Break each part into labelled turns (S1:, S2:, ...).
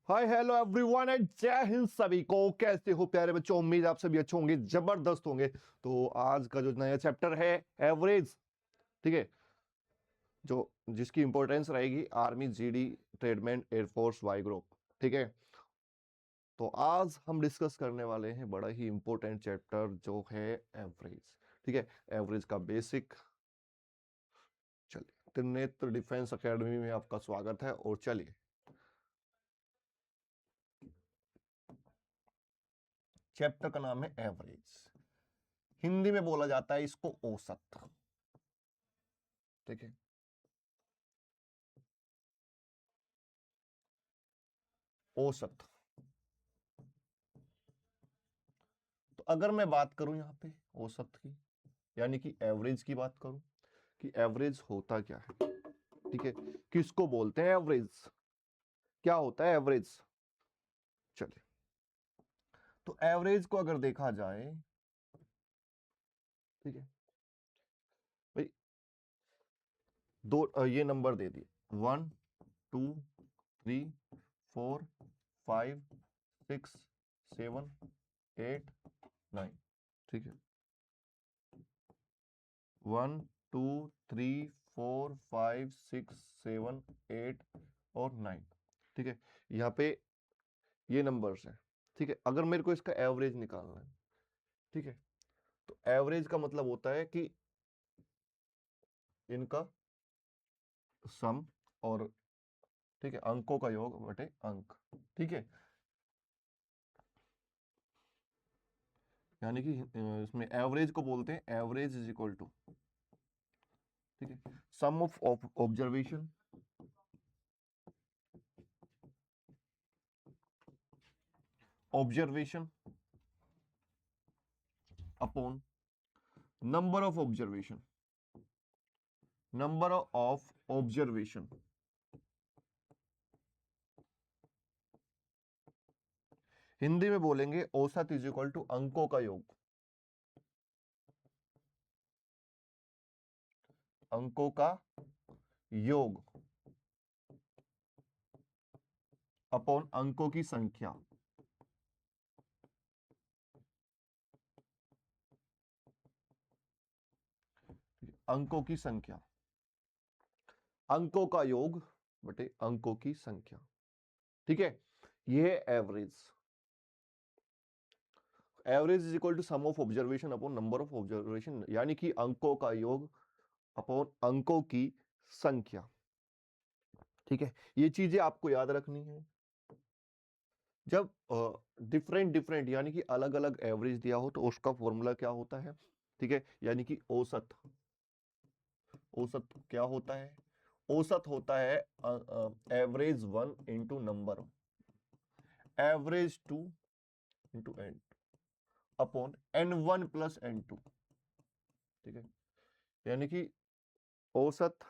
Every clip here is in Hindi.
S1: हाय हेलो एवरीवन एंड जय हिंद सभी को। कैसे हो प्यारे बच्चों? उम्मीद आप सभी अच्छे होंगे, जबरदस्त होंगे। तो आज का जो नया चैप्टर है एवरेज, ठीक है, जो जिसकी इंपॉर्टेंस रहेगी army, GD, tradesman, air force, Y group, ठीक है। तो आज हम डिस्कस करने वाले हैं बड़ा ही इंपॉर्टेंट चैप्टर जो है एवरेज, ठीक है। एवरेज का बेसिक। चलिए, त्रिनेत्र डिफेंस एकेडमी में आपका स्वागत है। और चलिए, चैप्टर का नाम है एवरेज। हिंदी में बोला जाता है इसको औसत, ठीक है। औसत। तो अगर मैं बात करूं यहाँ पे औसत की, यानी कि एवरेज की बात करूं कि एवरेज होता क्या है, ठीक है, किसको बोलते हैं एवरेज, क्या होता है एवरेज। चलिए, तो एवरेज को अगर देखा जाए, ठीक है भाई, ये नंबर दे दिए 1 2 3 4 5 6 7 8 9, ठीक है। 1 2 3 4 5 6 7 8 और 9, ठीक है। यहाँ पे ये नंबर्स हैं, ठीक है। अगर मेरे को इसका एवरेज निकालना है, ठीक है, तो एवरेज का मतलब होता है कि इनका सम, और ठीक है, अंकों का योग बटे अंक, ठीक है। यानी कि इसमें एवरेज को बोलते हैं एवरेज इज इक्वल टू, ठीक है, sum of observation observation upon number of observation, number of observation, Hindi में बोलेंगे औसत इज इक्वल टू अंकों का योग, अंकों का योग अपॉन अंकों की संख्या, अंकों की संख्या, अंकों का योग बटे अंकों की संख्या, ठीक है। ये है average. Average is equal to sum of observation upon number of observation, यानी कि अंकों का योग अपॉन अंकों की संख्या, ठीक है। ये चीजें आपको याद रखनी है। जब डिफरेंट डिफरेंट यानी कि अलग अलग एवरेज दिया हो तो उसका फॉर्मूला क्या होता है, ठीक है, यानी कि औसत। औसत क्या होता है? औसत होता है average 1 into number, average 2 into n upon n1 plus n2, ठीक है। यानी कि औसत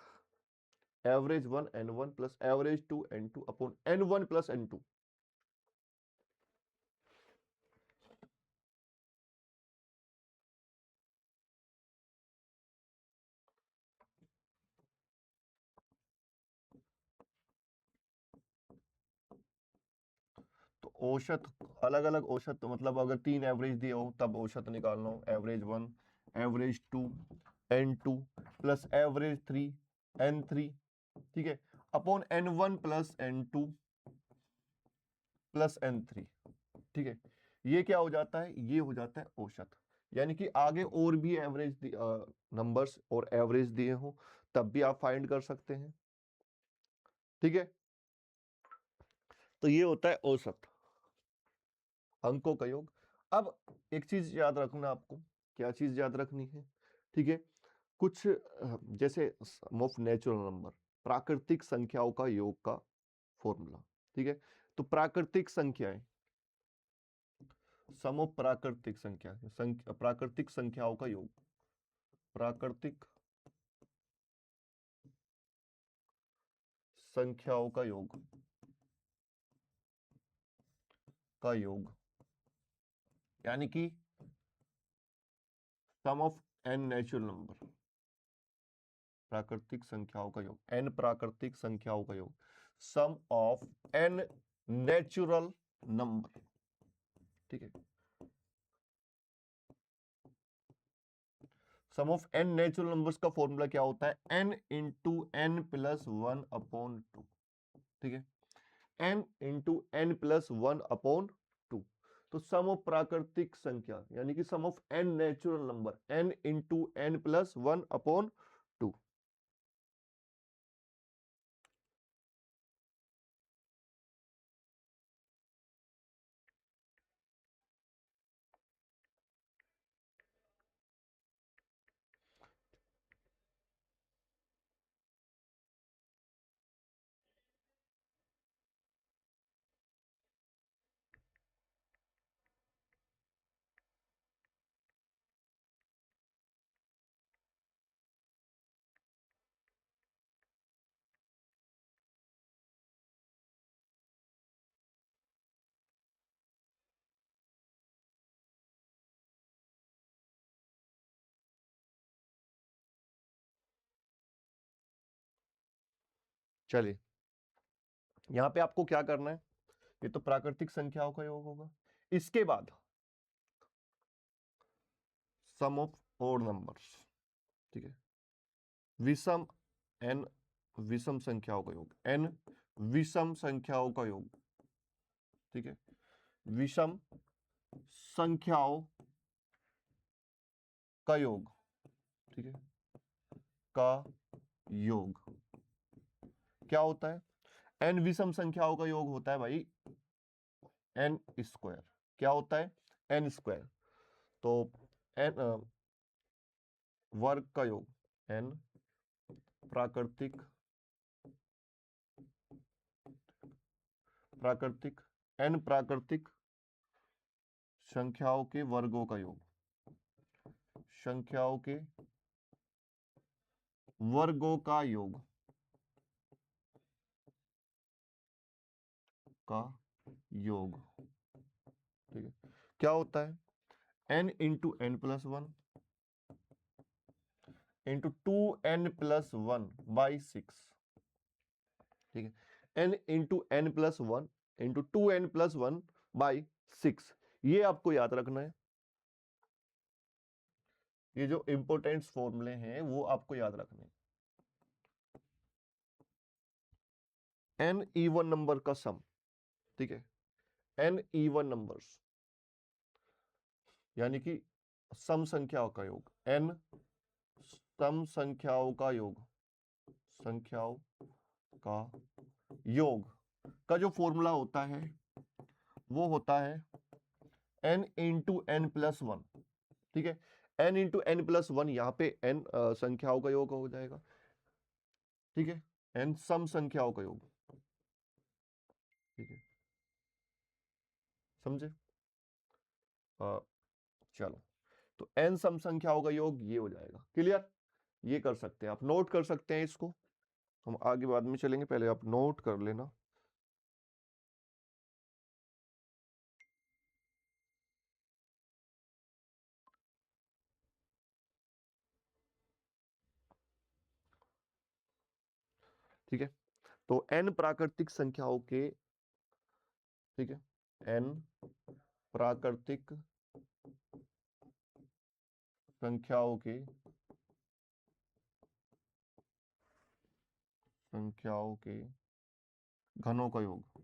S1: average 1 n1 plus average 2 n2 upon n1 plus n2। तो औसत, अलग अलग औसत, तो मतलब अगर 3 एवरेज दिए हो तब औसत निकालना हो, average 1 average 2 n2 plus average 3 n3, ठीक है, upon n1 plus n2 plus n3, ठीक है। ये क्या हो जाता है? ये हो जाता है औसत। यानी कि आगे और भी एवरेज नंबर्स और एवरेज दिए हो तब भी आप फाइंड कर सकते हैं, ठीक है। तो ये होता है औसत, अंकों का योग। अब एक चीज याद रखना आपको, क्या चीज याद रखनी है, ठीक है। कुछ जैसे सम ऑफ नेचुरल नंबर, प्राकृतिक संख्याओं का योग का फॉर्मूला, ठीक है। तो प्राकृतिक संख्याएं, सम ऑफ प्राकृतिक संख्या, प्राकृतिक संख्याओं का योग, प्राकृतिक संख्याओं का योग, का योग, यानी कि sum of n natural number, प्राकृतिक संख्याओं का योग, एन प्राकृतिक संख्याओं का योग, sum of n natural number, ठीक है। Sum of n natural numbers का फॉर्मूला क्या होता है, n into n plus one upon two, ठीक है, n into n plus one upon two. तो सम ऑफ प्राकृतिक संख्या यानी कि sum of n natural number, n into n plus one upon to. चलिए, यहां पे आपको क्या करना है, ये तो प्राकृतिक संख्याओं का योग होगा। इसके बाद सम ऑफ ओड नंबर्स, ठीक है, विषम एन, विषम संख्याओं का योग, एन विषम संख्याओं का योग, ठीक है, विषम संख्याओं का योग, ठीक है, का योग क्या होता है, एन विषम संख्याओं का योग होता है भाई एन स्क्वायर। क्या होता है, एन स्क्वायर। तो एन वर्ग का योग, एन प्राकृतिक, प्राकृतिक एन प्राकृतिक संख्याओं के वर्गों का योग, संख्याओं के वर्गों का योग, का योग, ठीक है। क्या होता है, n into n plus one into two n plus one by six, ठीक है, n into n plus one into two n plus one by six. ये आपको याद रखना है, ये जो इंपोर्टेंट फॉर्मूले हैं वो आपको याद रखने हैं। एन इवन नंबर का सम, ठीक है, एन इवन नंबर्स यानी कि सम संख्याओं का योग, एन सम संख्याओं का योग, संख्याओं का योग का जो फॉर्मूला होता है वो होता है n into n plus one, ठीक है, n into n plus one, यहां पे एन संख्याओं का योग हो जाएगा, ठीक है, एन सम संख्याओं का योग, ठीक है, समझे। चलो, तो एन सम संख्याओं का योग ये हो जाएगा, क्लियर। ये कर सकते हैं आप, नोट कर सकते हैं इसको, हम आगे बाद में चलेंगे, पहले आप नोट कर लेना। ठीक है, तो एन प्राकृतिक संख्याओं के, ठीक है, एन प्राकृतिक संख्याओं के, संख्याओं के घनों का योग,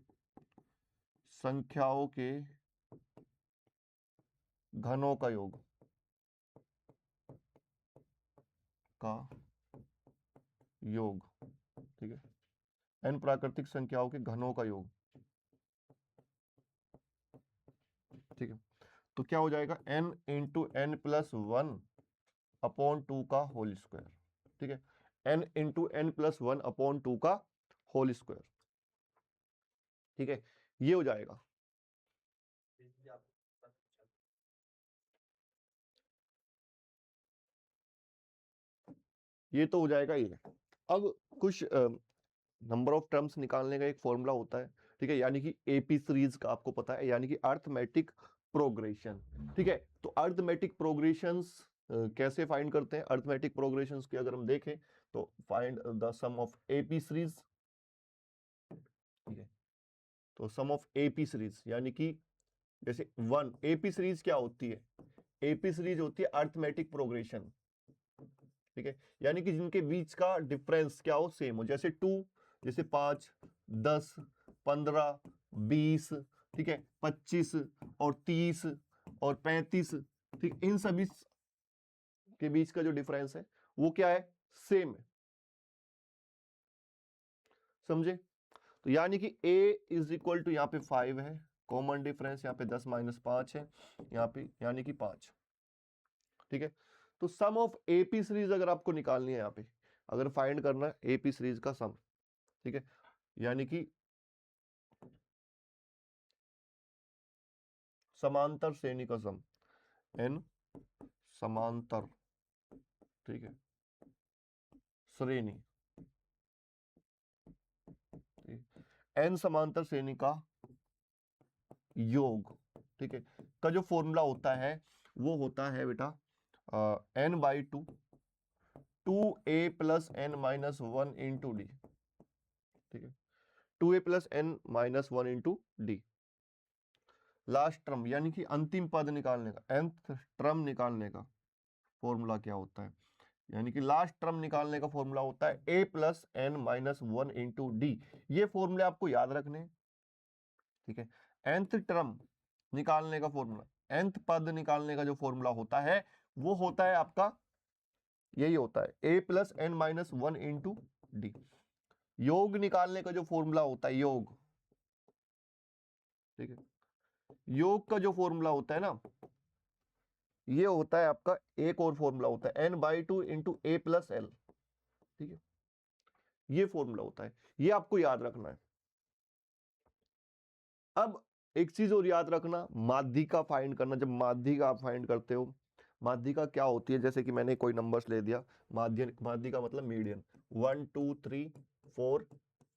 S1: संख्याओं के घनों का योग का योग, ठीक है, एन प्राकृतिक संख्याओं के घनों का योग, ठीक है। तो क्या हो जाएगा, n into n plus one upon two का होल स्क्वायर, ठीक है, n into n plus one upon two का होल स्क्वायर, ठीक है, ये हो जाएगा। ये तो हो जाएगा ये। अब कुछ नंबर ऑफ टर्म्स निकालने का एक फॉर्मूला होता है, ठीक है, यानी कि एपी सीरीज का आपको पता है, यानी कि अर्थमेटिक प्रोग्रेशन, ठीक है। तो अर्थमेटिक प्रोग्रेशंस कैसे फाइंड करते हैं, अर्थमेटिक प्रोग्रेशंस की अगर हम देखें तो find the sum of AP series, ठीक है, तो सम ऑफ एपी सीरीज, यानी कि जैसे 1 एपी सीरीज क्या होती है? एपी सीरीज होती है अर्थमेटिक प्रोग्रेशन, ठीक है, यानी कि जिनके बीच का डिफरेंस क्या हो, सेम हो। जैसे 2, जैसे 5, 10, 15, 20, ठीक है, 25 और 30 और 35, ठीक, इन सभी के बीच का जो डिफरेंस है वो क्या है, सेम है। समझे? तो यानी कि a इज इक्वल टू यहाँ पे 5 है, कॉमन डिफरेंस यहाँ पे 10 - 5 है, यहाँ पे यानी कि 5, ठीक है। तो सम ऑफ एपी सीरीज अगर आपको निकालनी है, यहाँ पे अगर फाइंड करना है एपी सीरीज का सम, ठीक है, यानी कि समांतर श्रेणी का सम, n समांतर, ठीक है, श्रेणी, n समांतर श्रेणी का योग, ठीक है, का जो फॉर्मूला होता है वो होता है बेटा n/2 2a + n - 1 × d, ठीक है, 2a + n - 1 × d। Last term यानी कि अंतिम पद निकालने का, nth टर्म निकालने का फॉर्मूला क्या होता है, यानी कि लास्ट टर्म निकालने का फॉर्मूला होता है a + n - 1 × d। ये फॉर्मूले आपको याद रखने हैं, ठीक है। nth टर्म निकालने का फॉर्मूला, nth पद निकालने का जो फॉर्मूला होता है वो होता है आपका, यही होता है a + n - 1 × d। योग निकालने का जो फॉर्मूला होता है, योग, ठीक है, योग का जो फॉर्मूला होता है ना, ये होता है आपका, एक और फॉर्मूला होता है n/2 × a + l, ठीक है, ये फॉर्मूला होता है, ये आपको याद रखना है। अब एक चीज और याद रखना, माध्यिका फाइंड करना। जब माध्यिका आप फाइंड करते हो, माध्यिका क्या होती है, जैसे कि मैंने कोई नंबर्स ले दिया, माध्यिका मतलब मीडियन 1 2 3 4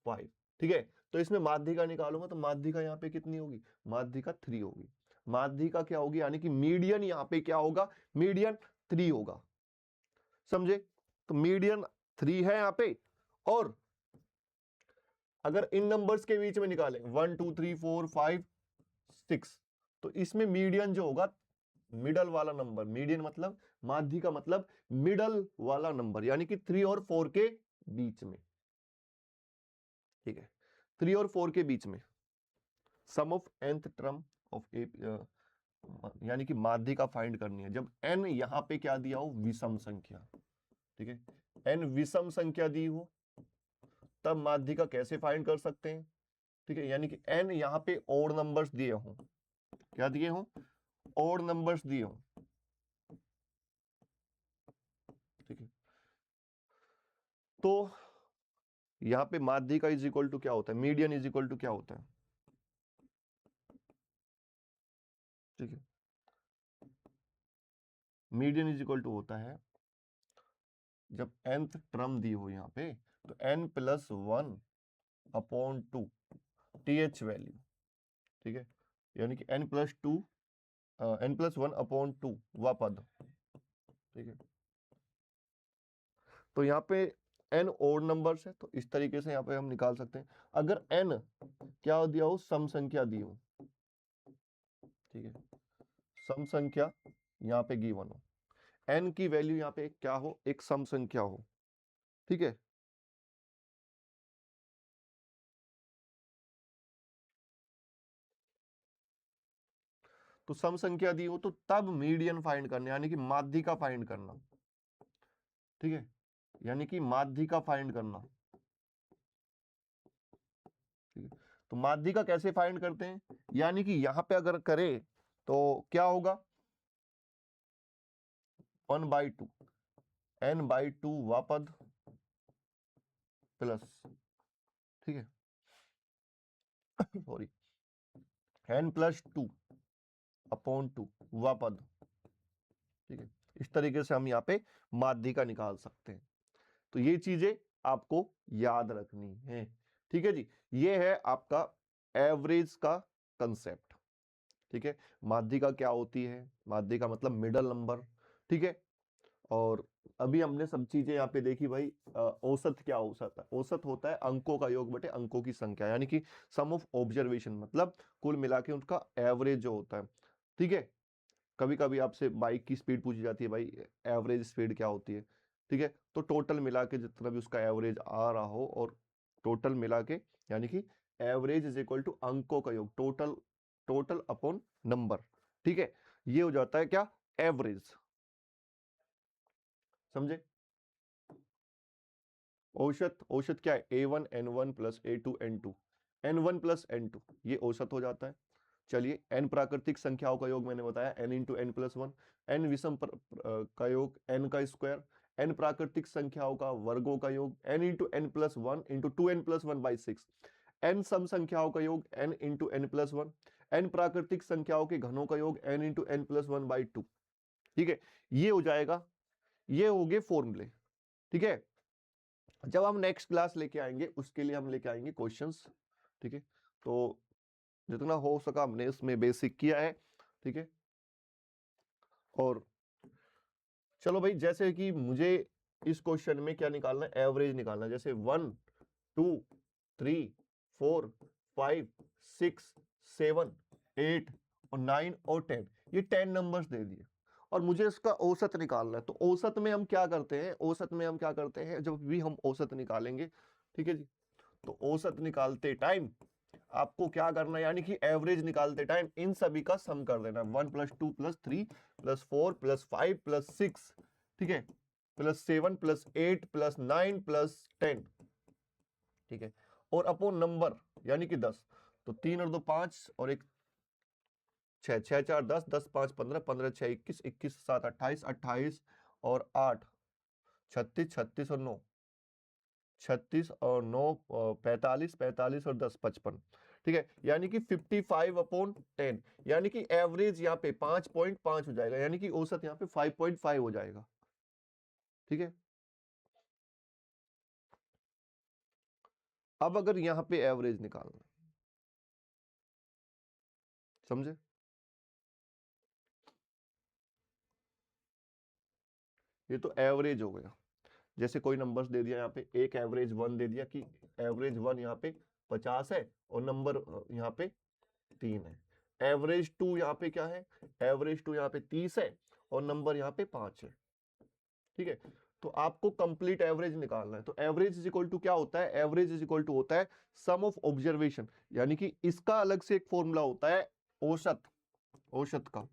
S1: 5, ठीक है, तो इसमें माध्यिका निकालूंगा तो माध्यिका यहाँ पे कितनी होगी, माध्यिका 3 होगी। माध्यिका क्या होगी, यानी कि मीडियन यहाँ पे क्या होगा, मीडियन 3 होगा। समझे? तो मीडियन 3 है यहाँ पे, और अगर इन नंबर्स के बीच में निकालें 1 2 3 4 5 6, तो इसमें मीडियन जो होगा, मिडल वाला नंबर, मीडियन मतलब, माध्यिका मतलब मिडल वाला नंबर, यानी कि 3 और 4 के बीच में, ठीक है, 3 और 4 के बीच में सम ऑफ nth टर्म ऑफ ए, यानी कि माध्यिका फाइंड करनी है। जब n यहां पे क्या दिया हो, विषम संख्या, ठीक है, n विषम संख्या दी हो तब माध्यिका कैसे फाइंड कर सकते हैं, ठीक है, यानी कि n यहां पे ओड नंबर्स दिए हो, क्या दिए हो, ओड नंबर्स दिए हो, ठीक है, तो यहां पे माध्यिका इज इक्वल टू क्या होता है, मीडियन इज इक्वल टू क्या होता है, ठीक है, मीडियन इज इक्वल टू होता है, जब nth टर्म दी हो यहाँ पे, तो n + 1/2 th वैल्यू, ठीक है, यानी कि n + 1/2 वह पद, ठीक है, तो यहाँ पे n ओड नंबर्स है, तो इस तरीके से यहाँ पे हम निकाल सकते हैं। अगर n क्या दिया हो, सम संख्या दी हो, ठीक है, सम संख्या यहाँ पे गिवन हो, n की वैल्यू यहाँ पे क्या हो, एक सम संख्या हो, ठीक है, तो सम संख्या दी हो तो तब मीडियन फाइंड करना, यानी कि माध्यिका फाइंड करना, ठीक है, यानी कि माध्यिका फाइंड करना, ठीक है, तो माध्यिका कैसे फाइंड करते हैं, यानी कि यहां पे अगर करें तो क्या होगा, 1/2 n/2 वह पद प्लस, ठीक है, सॉरी, n + 2/2 वह पद, ठीक है, इस तरीके से हम यहाँ पे माध्यिका निकाल सकते हैं। तो ये चीजें आपको याद रखनी है, ठीक है जी। ये है आपका एवरेज का कंसेप्ट, ठीक है, माध्यिका क्या होती है, माध्यिका मतलब मिडल नंबर, ठीक है, और अभी हमने सब चीजें यहाँ पे देखी भाई। औसत क्या औसत है? औसत होता है अंकों का योग बटे अंकों की संख्या, यानी कि सम ऑफ ऑब्जर्वेशन, मतलब कुल मिला के उनका एवरेज जो होता है। ठीक है, कभी कभी आपसे बाइक की स्पीड पूछी जाती है, भाई एवरेज स्पीड क्या होती है? ठीक है, तो टोटल मिला के जितना भी उसका एवरेज आ रहा हो, और टोटल मिला के यानी कि एवरेज इज इक्वल टू अंकों का योग, टोटल टोटल अपॉन नंबर। ठीक है, ये हो जाता है क्या? एवरेज। समझे? औसत, औसत क्या है? A1 N1 plus A2 N2, N1 plus N2, ये औसत हो जाता है। चलिए, n प्राकृतिक संख्याओं का योग मैंने बताया n into n plus one, n विषम का योग n का स्क्वायर, n प्राकृतिक संख्याओं का वर्गों का योग n into n plus one into two n plus one by six, n सम संख्याओं का योग n into n plus one, n प्राकृतिक संख्याओं के घनों का योग n into n plus one by two. ठीक है, ये हो जाएगा, ये हो गए फॉर्मूले। ठीक है, जब हम नेक्स्ट क्लास लेके आएंगे उसके लिए हम लेके आएंगे क्वेश्चंस। ठीक है, तो जितना हो सका हमने इसमें बेसिक किया है। ठीक है, और चलो भाई, जैसे कि मुझे इस क्वेश्चन में क्या निकालना है? एवरेज निकालना है। जैसे 1 2 3 4 5 6 7 8 और 9 और 10, ये 10 नंबर्स दे दिए और मुझे इसका औसत निकालना है। तो औसत में हम क्या करते हैं? औसत में हम क्या करते हैं जब भी हम औसत निकालेंगे? ठीक है जी, तो औसत निकालते टाइम आपको क्या करना है, यानी कि एवरेज निकालते टाइम इन सभी का सम कर देना। 1 plus 2 plus 3 plus 4 plus 5 plus 6, ठीक है, प्लस 7 प्लस 8 प्लस 9 प्लस 10। ठीक है, और अपॉन नंबर यानी कि 10। तो 3 और 2 5 और एक 6, 6 4 10, 10 5 15, 15 6 21, 21 7 28, 28 और 8 36, 36 और 9 36 और 9 45, 45 और 10 55। ठीक है, यानी कि 55 अपॉन 10, यानी कि एवरेज यहाँ पे 5.5 हो जाएगा, यानी कि औसत यहाँ पे 5.5 हो जाएगा। ठीक है, अब अगर यहाँ पे एवरेज निकालना, समझे? ये तो एवरेज हो गया। जैसे कोई नंबर्स दे दिया यहाँ पे, एक एवरेज 1 दे दिया कि एवरेज 1 यहाँ पे 50 है और नंबर यहाँ पे 3 है। एवरेज 2 यहाँ पे क्या है? एवरेज 2 यहाँ पे 30 है और नंबर यहाँ पे 5 है। ठीक है, तो आपको कंप्लीट एवरेज निकालना है। तो एवरेज इज इक्वल टू क्या होता है? एवरेज इज इक्वल टू होता है सम ऑफ ऑब्जर्वेशन, यानी कि इसका अलग से एक फॉर्मूला होता है औसत, औसत का।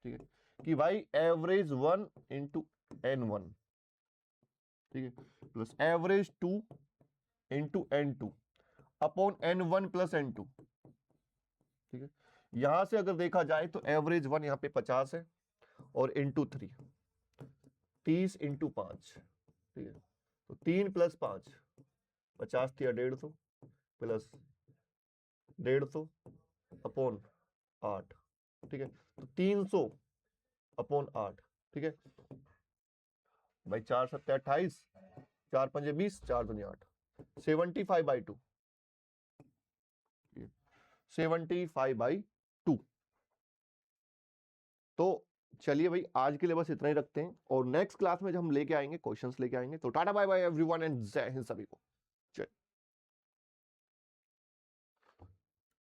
S1: ठीक है, कि भाई एवरेज 1 इंटू N1, ठीक है, plus average 2 into N2 upon N1 plus N2। ठीक है, यहां से अगर देखा जाए तो एवरेज 1 यहाँ पे 50 है और इंटू 3 30 इंटू 5। ठीक है, तो 3 प्लस 5 50 थी 150 प्लस 150 अपॉन 8। ठीक है, तो 300 अपॉन 8। ठीक है भाई, 4 7 28, 4 5 20, 4 2 8, 75/2, 75/2। तो चलिए भाई, आज के लिए बस इतना ही रखते हैं और नेक्स्ट क्लास में जब हम लेके आएंगे क्वेश्चंस लेके आएंगे। तो tata bye bye everyone and जय हिंद सभी को।